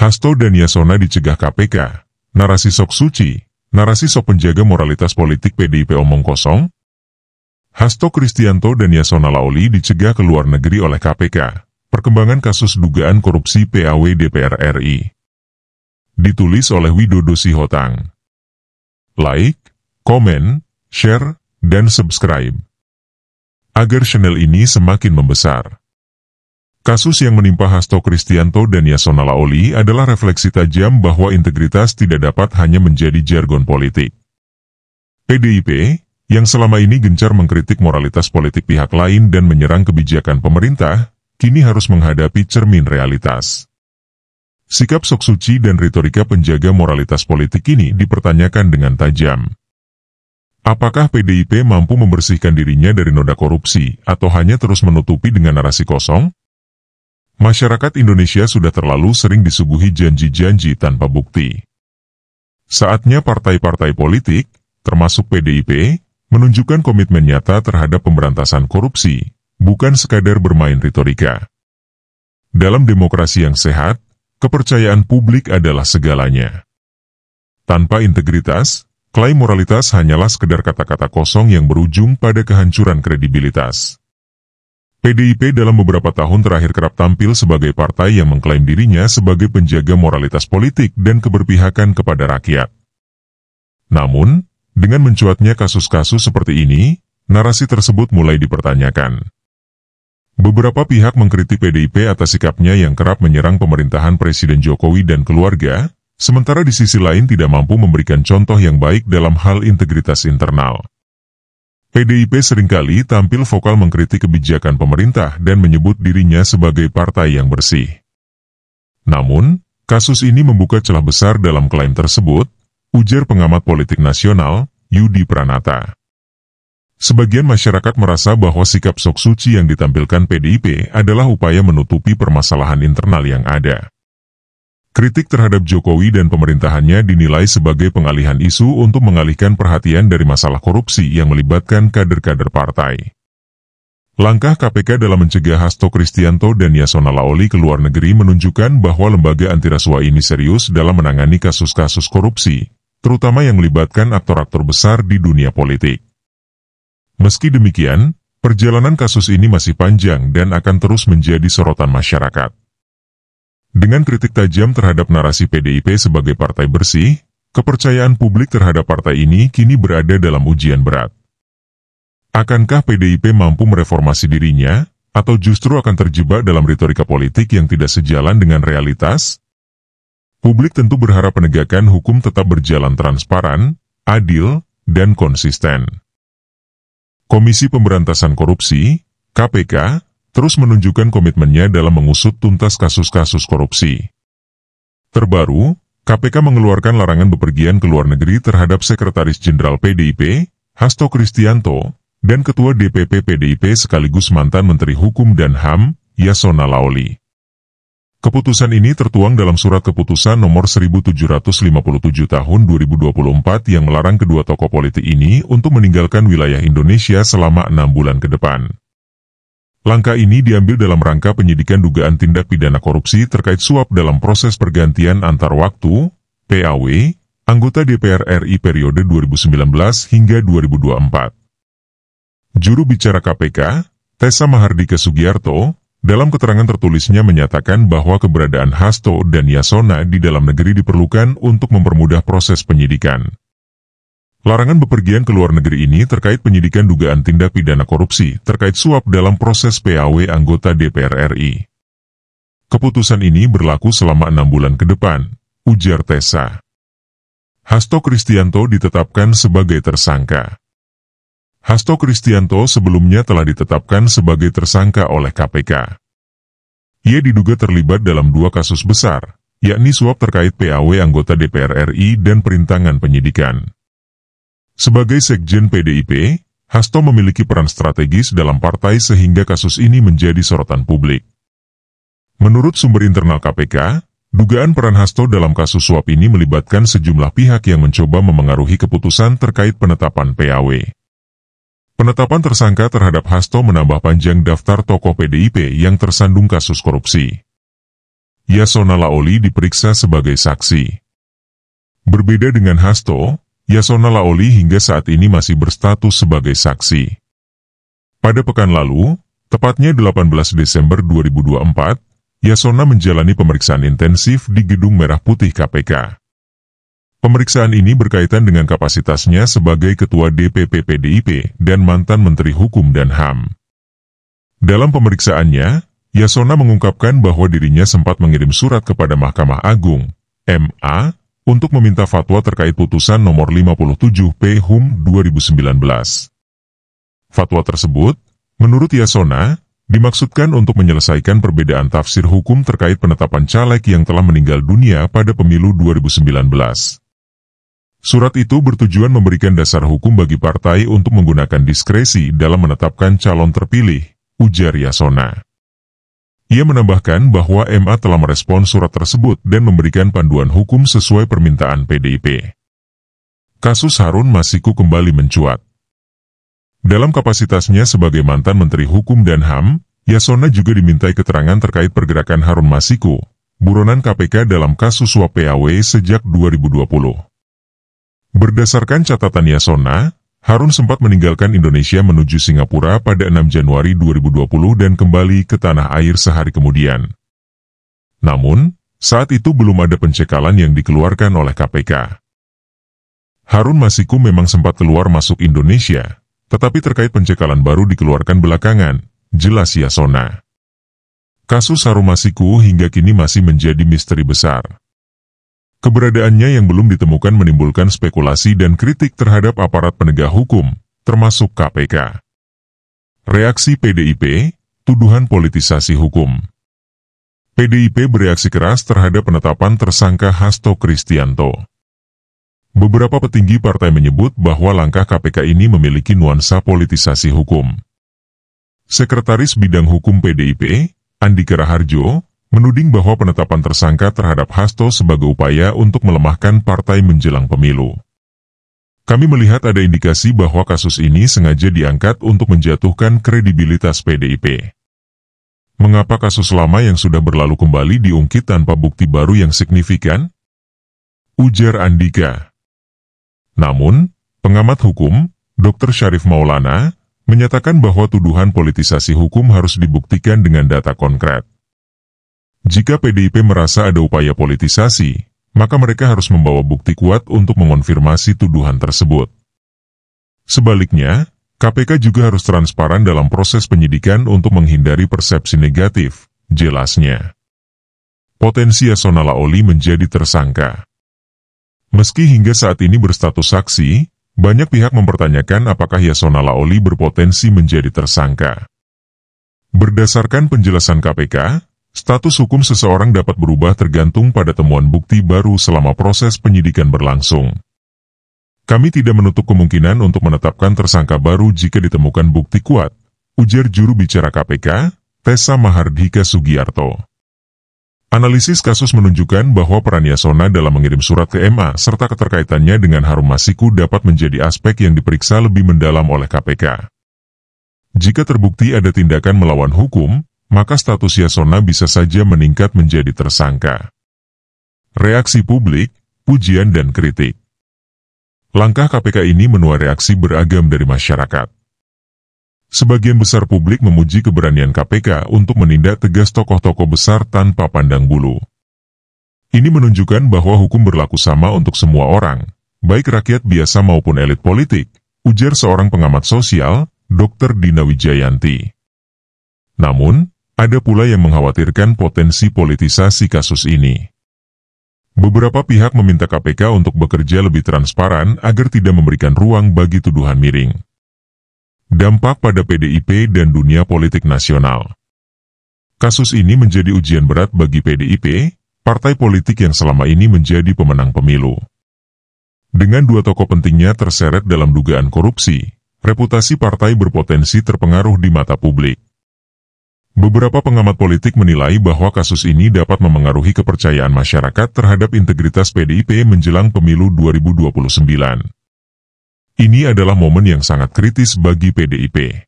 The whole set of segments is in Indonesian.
Hasto dan Yasona dicegah KPK, narasi sok suci, narasi sok penjaga moralitas politik PDIP omong kosong. Hasto Kristianto dan Yasona Laoli dicegah ke luar negeri oleh KPK, perkembangan kasus dugaan korupsi PAW DPR RI. Ditulis oleh Widodo Sihotang. Like, komen, share, dan subscribe agar channel ini semakin membesar. Kasus yang menimpa Hasto Kristianto dan Yasona Laoli adalah refleksi tajam bahwa integritas tidak dapat hanya menjadi jargon politik. PDIP, yang selama ini gencar mengkritik moralitas politik pihak lain dan menyerang kebijakan pemerintah, kini harus menghadapi cermin realitas. Sikap sok suci dan retorika penjaga moralitas politik ini dipertanyakan dengan tajam. Apakah PDIP mampu membersihkan dirinya dari noda korupsi, atau hanya terus menutupi dengan narasi kosong? Masyarakat Indonesia sudah terlalu sering disuguhi janji-janji tanpa bukti. Saatnya partai-partai politik, termasuk PDIP, menunjukkan komitmen nyata terhadap pemberantasan korupsi, bukan sekadar bermain retorika. Dalam demokrasi yang sehat, kepercayaan publik adalah segalanya. Tanpa integritas, klaim moralitas hanyalah sekedar kata-kata kosong yang berujung pada kehancuran kredibilitas. PDIP dalam beberapa tahun terakhir kerap tampil sebagai partai yang mengklaim dirinya sebagai penjaga moralitas politik dan keberpihakan kepada rakyat. Namun, dengan mencuatnya kasus-kasus seperti ini, narasi tersebut mulai dipertanyakan. Beberapa pihak mengkritik PDIP atas sikapnya yang kerap menyerang pemerintahan Presiden Jokowi dan keluarga, sementara di sisi lain tidak mampu memberikan contoh yang baik dalam hal integritas internal. PDIP seringkali tampil vokal mengkritik kebijakan pemerintah dan menyebut dirinya sebagai partai yang bersih. Namun, kasus ini membuka celah besar dalam klaim tersebut, ujar pengamat politik nasional, Yudi Pranata. Sebagian masyarakat merasa bahwa sikap sok suci yang ditampilkan PDIP adalah upaya menutupi permasalahan internal yang ada. Kritik terhadap Jokowi dan pemerintahannya dinilai sebagai pengalihan isu untuk mengalihkan perhatian dari masalah korupsi yang melibatkan kader-kader partai. Langkah KPK dalam mencegah Hasto Kristianto dan Yasona Laoli ke luar negeri menunjukkan bahwa lembaga antirasuah ini serius dalam menangani kasus-kasus korupsi, terutama yang melibatkan aktor-aktor besar di dunia politik. Meski demikian, perjalanan kasus ini masih panjang dan akan terus menjadi sorotan masyarakat. Dengan kritik tajam terhadap narasi PDIP sebagai partai bersih, kepercayaan publik terhadap partai ini kini berada dalam ujian berat. Akankah PDIP mampu mereformasi dirinya, atau justru akan terjebak dalam retorika politik yang tidak sejalan dengan realitas? Publik tentu berharap penegakan hukum tetap berjalan transparan, adil, dan konsisten. Komisi Pemberantasan Korupsi, KPK, terus menunjukkan komitmennya dalam mengusut tuntas kasus-kasus korupsi. Terbaru, KPK mengeluarkan larangan bepergian ke luar negeri terhadap Sekretaris Jenderal PDIP, Hasto Kristianto, dan Ketua DPP PDIP sekaligus mantan Menteri Hukum dan HAM, Yasona Laoli. Keputusan ini tertuang dalam Surat Keputusan Nomor 1757 Tahun 2024 yang melarang kedua tokoh politik ini untuk meninggalkan wilayah Indonesia selama 6 bulan ke depan. Langkah ini diambil dalam rangka penyidikan dugaan tindak pidana korupsi terkait suap dalam proses pergantian antar waktu, PAW, anggota DPR RI periode 2019 hingga 2024. Juru bicara KPK, Tessa Mahardika Sugiarto, dalam keterangan tertulisnya menyatakan bahwa keberadaan Hasto dan Yasona di dalam negeri diperlukan untuk mempermudah proses penyidikan. Larangan bepergian ke luar negeri ini terkait penyidikan dugaan tindak pidana korupsi terkait suap dalam proses PAW anggota DPR RI. Keputusan ini berlaku selama 6 bulan ke depan, ujar Tessa. Hasto Kristianto ditetapkan sebagai tersangka. Hasto Kristianto sebelumnya telah ditetapkan sebagai tersangka oleh KPK. Ia diduga terlibat dalam 2 kasus besar, yakni suap terkait PAW anggota DPR RI dan perintangan penyidikan. Sebagai sekjen PDIP, Hasto memiliki peran strategis dalam partai sehingga kasus ini menjadi sorotan publik. Menurut sumber internal KPK, dugaan peran Hasto dalam kasus suap ini melibatkan sejumlah pihak yang mencoba memengaruhi keputusan terkait penetapan PAW. Penetapan tersangka terhadap Hasto menambah panjang daftar tokoh PDIP yang tersandung kasus korupsi. Yasona Laoli diperiksa sebagai saksi. Berbeda dengan Hasto, Yasona Laoli hingga saat ini masih berstatus sebagai saksi. Pada pekan lalu, tepatnya 18 Desember 2024, Yasona menjalani pemeriksaan intensif di Gedung Merah Putih KPK. Pemeriksaan ini berkaitan dengan kapasitasnya sebagai Ketua DPP PDIP dan mantan Menteri Hukum dan HAM. Dalam pemeriksaannya, Yasona mengungkapkan bahwa dirinya sempat mengirim surat kepada Mahkamah Agung, MA, untuk meminta fatwa terkait putusan nomor 57 PHUM 2019. Fatwa tersebut, menurut Yasona, dimaksudkan untuk menyelesaikan perbedaan tafsir hukum terkait penetapan caleg yang telah meninggal dunia pada pemilu 2019. Surat itu bertujuan memberikan dasar hukum bagi partai untuk menggunakan diskresi dalam menetapkan calon terpilih, ujar Yasona. Ia menambahkan bahwa MA telah merespons surat tersebut dan memberikan panduan hukum sesuai permintaan PDIP. Kasus Harun Masiku kembali mencuat. Dalam kapasitasnya sebagai mantan Menteri Hukum dan HAM, Yasona juga dimintai keterangan terkait pergerakan Harun Masiku, buronan KPK dalam kasus suap PAW sejak 2020. Berdasarkan catatan Yasona, Harun sempat meninggalkan Indonesia menuju Singapura pada 6 Januari 2020 dan kembali ke tanah air sehari kemudian. Namun, saat itu belum ada pencekalan yang dikeluarkan oleh KPK. Harun Masiku memang sempat keluar masuk Indonesia, tetapi terkait pencekalan baru dikeluarkan belakangan, jelas Yasona. Kasus Harun Masiku hingga kini masih menjadi misteri besar. Keberadaannya yang belum ditemukan menimbulkan spekulasi dan kritik terhadap aparat penegak hukum, termasuk KPK. Reaksi PDIP, tuduhan politisasi hukum. PDIP bereaksi keras terhadap penetapan tersangka Hasto Kristianto. Beberapa petinggi partai menyebut bahwa langkah KPK ini memiliki nuansa politisasi hukum. Sekretaris Bidang Hukum PDIP, Andika Raharjo, menuding bahwa penetapan tersangka terhadap Hasto sebagai upaya untuk melemahkan partai menjelang pemilu. Kami melihat ada indikasi bahwa kasus ini sengaja diangkat untuk menjatuhkan kredibilitas PDIP. Mengapa kasus lama yang sudah berlalu kembali diungkit tanpa bukti baru yang signifikan? Ujar Andika. Namun, pengamat hukum, Dr. Syarif Maulana, menyatakan bahwa tuduhan politisasi hukum harus dibuktikan dengan data konkret. Jika PDIP merasa ada upaya politisasi, maka mereka harus membawa bukti kuat untuk mengonfirmasi tuduhan tersebut. Sebaliknya, KPK juga harus transparan dalam proses penyidikan untuk menghindari persepsi negatif, jelasnya. Potensi Yasona Laoli menjadi tersangka. Meski hingga saat ini berstatus saksi, banyak pihak mempertanyakan apakah Yasona Laoli berpotensi menjadi tersangka. Berdasarkan penjelasan KPK, status hukum seseorang dapat berubah tergantung pada temuan bukti baru selama proses penyidikan berlangsung. Kami tidak menutup kemungkinan untuk menetapkan tersangka baru jika ditemukan bukti kuat, ujar juru bicara KPK, Tessa Mahardhika Sugiarto. Analisis kasus menunjukkan bahwa peran Yasona dalam mengirim surat ke MA serta keterkaitannya dengan Harun Masiku dapat menjadi aspek yang diperiksa lebih mendalam oleh KPK. Jika terbukti ada tindakan melawan hukum, maka status Yasona bisa saja meningkat menjadi tersangka. Reaksi publik, pujian dan kritik. Langkah KPK ini menuai reaksi beragam dari masyarakat. Sebagian besar publik memuji keberanian KPK untuk menindak tegas tokoh-tokoh besar tanpa pandang bulu. Ini menunjukkan bahwa hukum berlaku sama untuk semua orang, baik rakyat biasa maupun elit politik, ujar seorang pengamat sosial, Dr. Dina Wijayanti. Namun, ada pula yang mengkhawatirkan potensi politisasi kasus ini. Beberapa pihak meminta KPK untuk bekerja lebih transparan agar tidak memberikan ruang bagi tuduhan miring. Dampak pada PDIP dan dunia politik nasional. Kasus ini menjadi ujian berat bagi PDIP, partai politik yang selama ini menjadi pemenang pemilu. Dengan dua tokoh pentingnya terseret dalam dugaan korupsi, reputasi partai berpotensi terpengaruh di mata publik. Beberapa pengamat politik menilai bahwa kasus ini dapat memengaruhi kepercayaan masyarakat terhadap integritas PDIP menjelang pemilu 2029. Ini adalah momen yang sangat kritis bagi PDIP.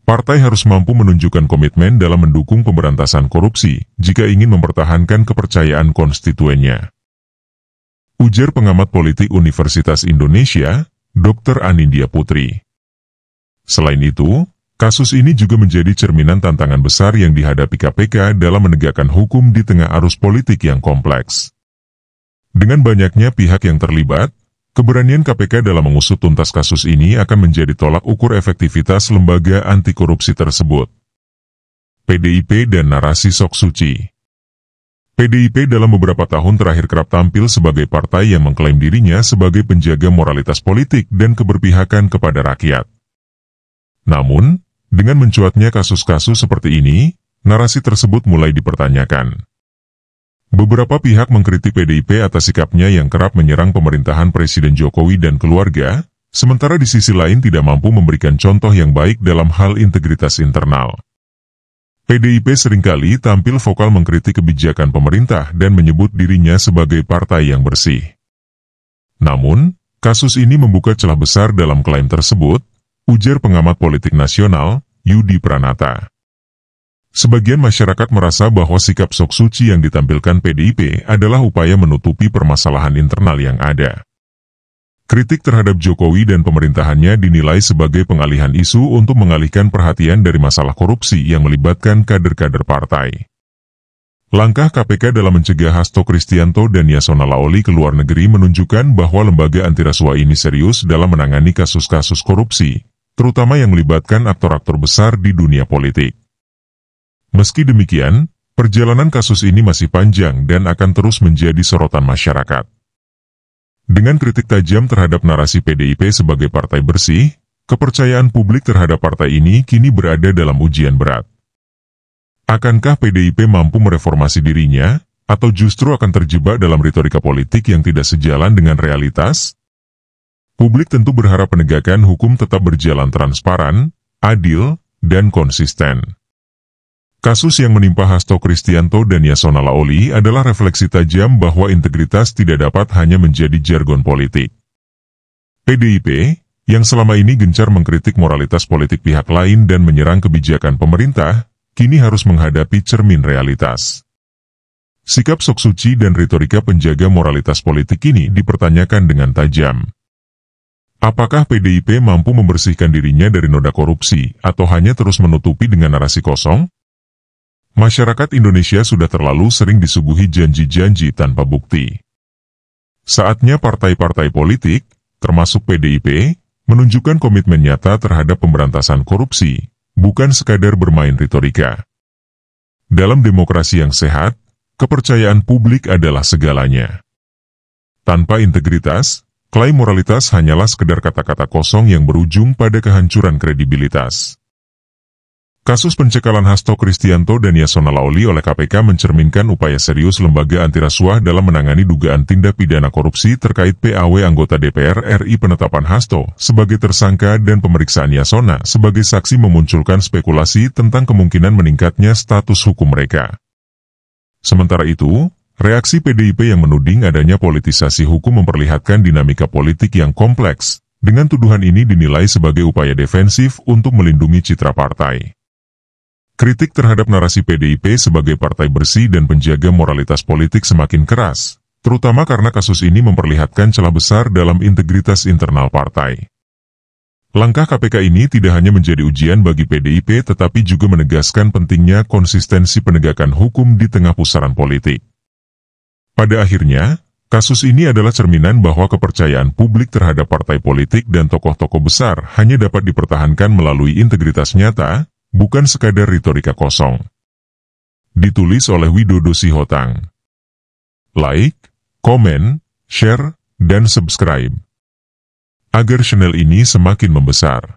Partai harus mampu menunjukkan komitmen dalam mendukung pemberantasan korupsi jika ingin mempertahankan kepercayaan konstituennya. Ujar pengamat politik Universitas Indonesia, Dr. Anindya Putri. Selain itu, kasus ini juga menjadi cerminan tantangan besar yang dihadapi KPK dalam menegakkan hukum di tengah arus politik yang kompleks. Dengan banyaknya pihak yang terlibat, keberanian KPK dalam mengusut tuntas kasus ini akan menjadi tolak ukur efektivitas lembaga anti korupsi tersebut. PDIP dan narasi sok suci. PDIP dalam beberapa tahun terakhir kerap tampil sebagai partai yang mengklaim dirinya sebagai penjaga moralitas politik dan keberpihakan kepada rakyat. Namun, dengan mencuatnya kasus-kasus seperti ini, narasi tersebut mulai dipertanyakan. Beberapa pihak mengkritik PDIP atas sikapnya yang kerap menyerang pemerintahan Presiden Jokowi dan keluarga, sementara di sisi lain tidak mampu memberikan contoh yang baik dalam hal integritas internal. PDIP seringkali tampil vokal mengkritik kebijakan pemerintah dan menyebut dirinya sebagai partai yang bersih. Namun, kasus ini membuka celah besar dalam klaim tersebut, ujar pengamat politik nasional, Yudi Pranata. Sebagian masyarakat merasa bahwa sikap sok suci yang ditampilkan PDIP adalah upaya menutupi permasalahan internal yang ada. Kritik terhadap Jokowi dan pemerintahannya dinilai sebagai pengalihan isu untuk mengalihkan perhatian dari masalah korupsi yang melibatkan kader-kader partai. Langkah KPK dalam mencegah Hasto Kristianto dan Yasona Laoly ke luar negeri menunjukkan bahwa lembaga antirasuah ini serius dalam menangani kasus-kasus korupsi, terutama yang melibatkan aktor-aktor besar di dunia politik. Meski demikian, perjalanan kasus ini masih panjang dan akan terus menjadi sorotan masyarakat. Dengan kritik tajam terhadap narasi PDIP sebagai partai bersih, kepercayaan publik terhadap partai ini kini berada dalam ujian berat. Akankah PDIP mampu mereformasi dirinya, atau justru akan terjebak dalam retorika politik yang tidak sejalan dengan realitas? Publik tentu berharap penegakan hukum tetap berjalan transparan, adil, dan konsisten. Kasus yang menimpa Hasto Kristianto dan Yasona Laoly adalah refleksi tajam bahwa integritas tidak dapat hanya menjadi jargon politik. PDIP, yang selama ini gencar mengkritik moralitas politik pihak lain dan menyerang kebijakan pemerintah, kini harus menghadapi cermin realitas. Sikap sok suci dan retorika penjaga moralitas politik ini dipertanyakan dengan tajam. Apakah PDIP mampu membersihkan dirinya dari noda korupsi atau hanya terus menutupi dengan narasi kosong? Masyarakat Indonesia sudah terlalu sering disuguhi janji-janji tanpa bukti. Saatnya partai-partai politik, termasuk PDIP, menunjukkan komitmen nyata terhadap pemberantasan korupsi, bukan sekadar bermain retorika. Dalam demokrasi yang sehat, kepercayaan publik adalah segalanya. Tanpa integritas, klaim moralitas hanyalah sekedar kata-kata kosong yang berujung pada kehancuran kredibilitas. Kasus pencekalan Hasto Kristianto dan Yasona Laoly oleh KPK mencerminkan upaya serius lembaga antirasuah dalam menangani dugaan tindak pidana korupsi terkait PAW anggota DPR RI. Penetapan Hasto sebagai tersangka dan pemeriksaan Yasona sebagai saksi memunculkan spekulasi tentang kemungkinan meningkatnya status hukum mereka. Sementara itu, reaksi PDIP yang menuding adanya politisasi hukum memperlihatkan dinamika politik yang kompleks, dengan tuduhan ini dinilai sebagai upaya defensif untuk melindungi citra partai. Kritik terhadap narasi PDIP sebagai partai bersih dan penjaga moralitas politik semakin keras, terutama karena kasus ini memperlihatkan celah besar dalam integritas internal partai. Langkah KPK ini tidak hanya menjadi ujian bagi PDIP tetapi juga menegaskan pentingnya konsistensi penegakan hukum di tengah pusaran politik. Pada akhirnya, kasus ini adalah cerminan bahwa kepercayaan publik terhadap partai politik dan tokoh-tokoh besar hanya dapat dipertahankan melalui integritas nyata, bukan sekadar retorika kosong. Ditulis oleh Widodo Sihotang. Like, komen, share, dan subscribe. Agar channel ini semakin membesar.